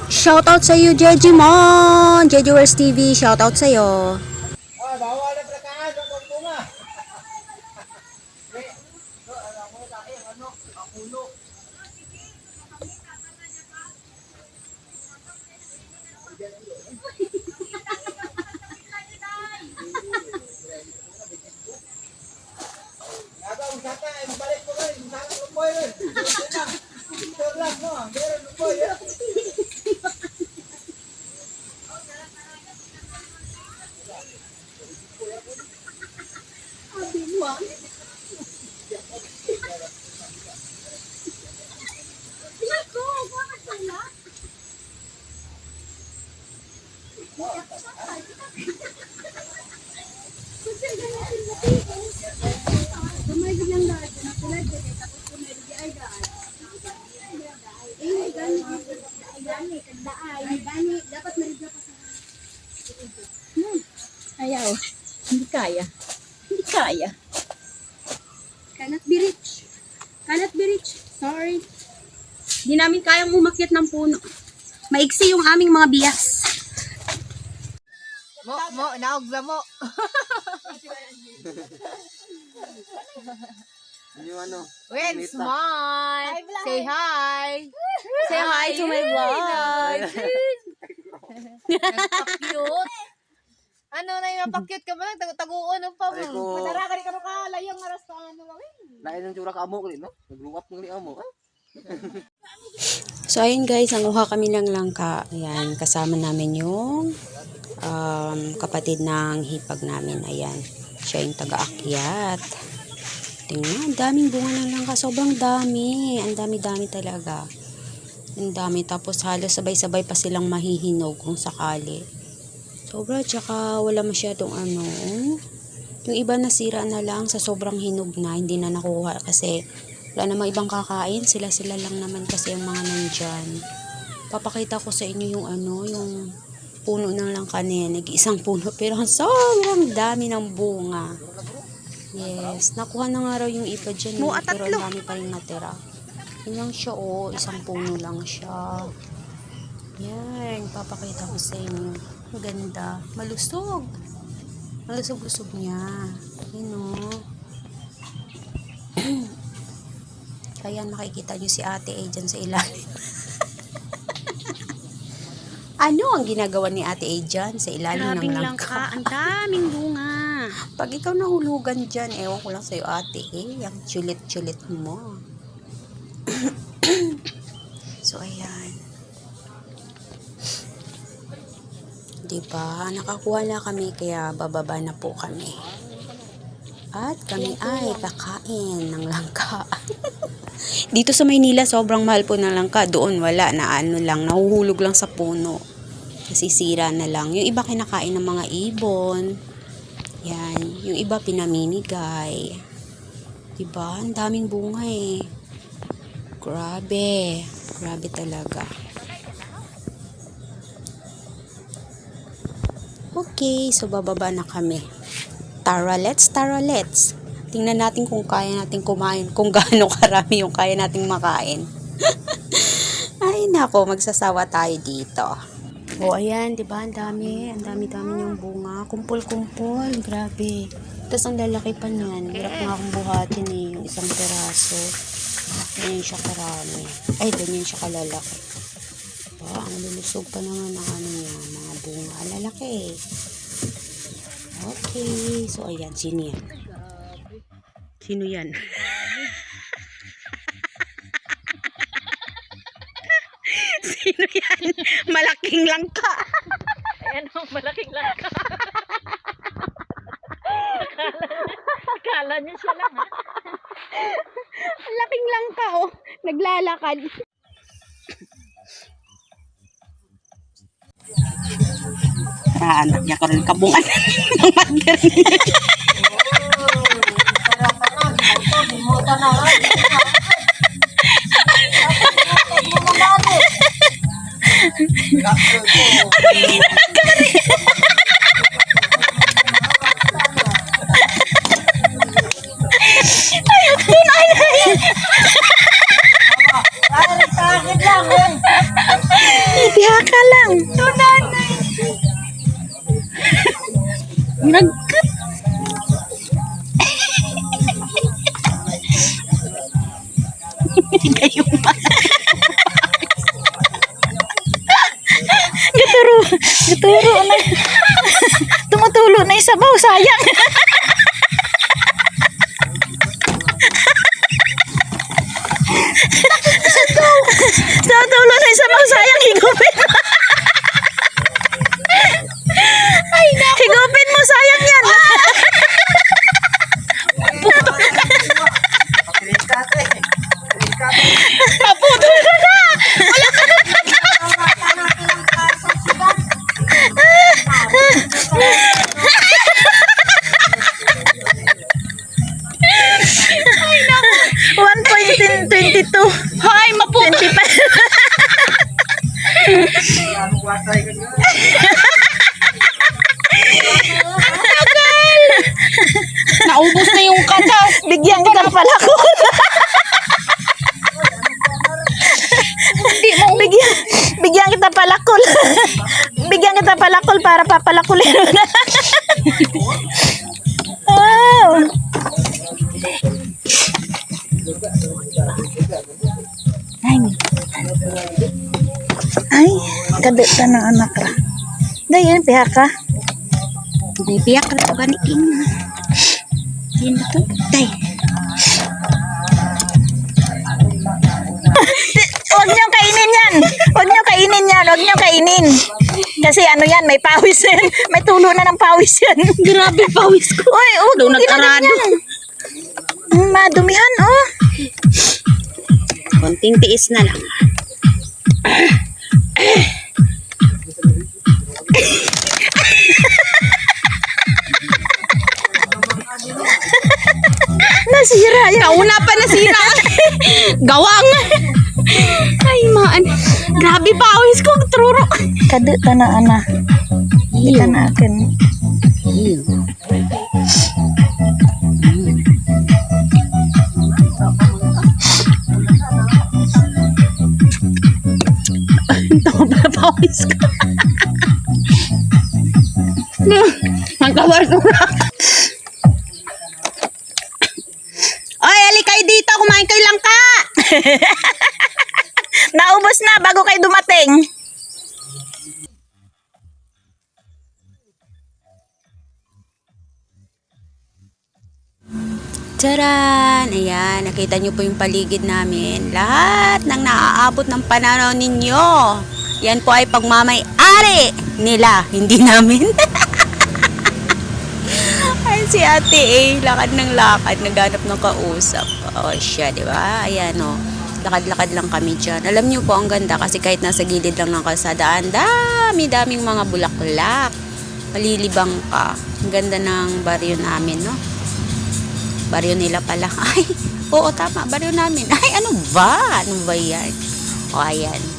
Shoutout sa iyo, Jeji Mon! Jeji Wars TV, shoutout sa iyo. Bawal na prakahan ng pagbunga. Ayaw. Hindi kaya. Hindi kaya. Cannot be rich. Cannot be rich. Sorry. Hindi namin kayang umakyat ng puno. Maiksi yung aming mga bias. Naog na mo. Yung ano? When smile. Say hi. Say hi to my vlog. Nagpa-cute. Ano na yung napakyut ka ba? Taguon pa mo. Ay ko. Madara ka rin ka layang aras ka ano gawin. Lain ng tsura ka amo ko no? Nag-grow up ng amo. So ayun guys, nanguha kami ng langka. Ayan, kasama namin yung kapatid ng hipag namin. Ayan, siya yung taga-akyat. Tingnan, daming bunga ng langka. Sobrang dami. Ang dami-dami talaga. Ang dami. Tapos halos sabay-sabay pa silang mahihinog kung sakali. Sobra, tsaka wala masyadong ano. Yung iba nasira na lang sa sobrang hinog na. Hindi na nakuha kasi wala namang ibang kakain. Sila-sila lang naman kasi yung mga nandyan. Papakita ko sa inyo yung ano, yung puno ng langka na yan. Nag-iisang puno pero sobrang dami ng bunga. Yes, nakuha na nga raw yung iba dyan. Pero ang dami pa rin natira. Yun lang siya oh, isang puno lang siya. Yan, papakita ko sa inyo. Maganda. Malusog. Malusog-lusog niya. Yun oh. Kaya nakikita nyo si Ate A dyan sa ilalim. Ano ang ginagawa ni Ate A dyan sa ilalim ng langka? Ang daming bunga. Pag ikaw nahulugan dyan, ewan ko lang sa'yo Ate A, yung chulit-chulit mo. So ayan. Diba? Nakakuha na kami kaya bababa na po kami. At kami ay kakain ng langka. Dito sa Maynila sobrang mahal po ng langka. Doon wala na ano lang, nahuhulog lang sa puno. Nasisira na lang. Yung iba kinakain ng mga ibon. Yan. Yung iba pinamimigay. Diba? Ang daming bunga eh. Grabe. Grabe talaga. Okay, so bababa na kami. Tara, let's. Tingnan natin kung kaya natin kumain, kung gaano karami yung kaya nating makain. Ay nako, magsasawa tayo dito. O ayan, di ba? Ang dami yung bunga. Kumpul-kumpul, grabe. Tapos ang lalaki pa niyan. Hirap nga akong buhatin eh, yung isang peraso. Ganyan siya karami. Ay, ganyan siya kalalaki. Diba? Ang lulusog pa naman ng ano niya, mga bunga. Lalaki. Okay. So, ayan. Sino yan? Sino yan? Sino yan? Malaking langka. Ayan o, malaking langka. Akala niya siya lang ha. Malaking langka oh. Naglalakad. Anak niya karon kabungan ng mother niya. ka lang. Nagkat. Gayong pa. Guturo na. Tumutulo na yung sabaw, sayang. Tumutulo na yung sabaw, sayang. Higupin mo. Higupin mo, sayang yan. Naputol ka na. Hoy, maputol. 25. Naubos na yung katas. Bigyan kita pala ko. Bigyan kita palakol. Bigyan kita palakol para papalakulin mo na. Oh. Ay, kadita ng anak ra. Dayan, pihak ka. May piyak na ito ganiking. Yan na to. Day. Huwag niyong kainin yan. Huwag niyong kainin yan. Huwag niyong kainin. Kasi ano yan, may pawis yan. May tulo na ng pawis yan. Grabe, pawis ko. Uy, Doon nag-arado. Madumihan, oh. Konting tiis na lang. Nasira yan. Nauna pa nasira. Gawang. Ay, maan. Grabe, pawis ko. Truro. Kadita na, ana. Hindi ka na akin. Pawis ko. Magkawar ko na. Oy, alikay dito. Kumain kayo lang ka. Naubos na bago kayo dumating. Charan! Ayan, nakita nyo po yung paligid namin. Lahat ng naaabot ng pananaw ninyo. Yan po ay pagmamay-ari nila, hindi namin. Ay, si ate lakad ng lakad, naghanap ng kausap. O siya, di ba? Ayan o, lakad-lakad lang kami dyan. Alam nyo po, ang ganda kasi kahit nasa gilid lang ng kalsada, ang dami-daming mga bulaklak. Malilibang ka. Ang ganda ng baryo namin, no? Baryo nila pala. Ay, oo, tama, baryo namin. Ay, ano ba? Ano ba yan? O, ayan.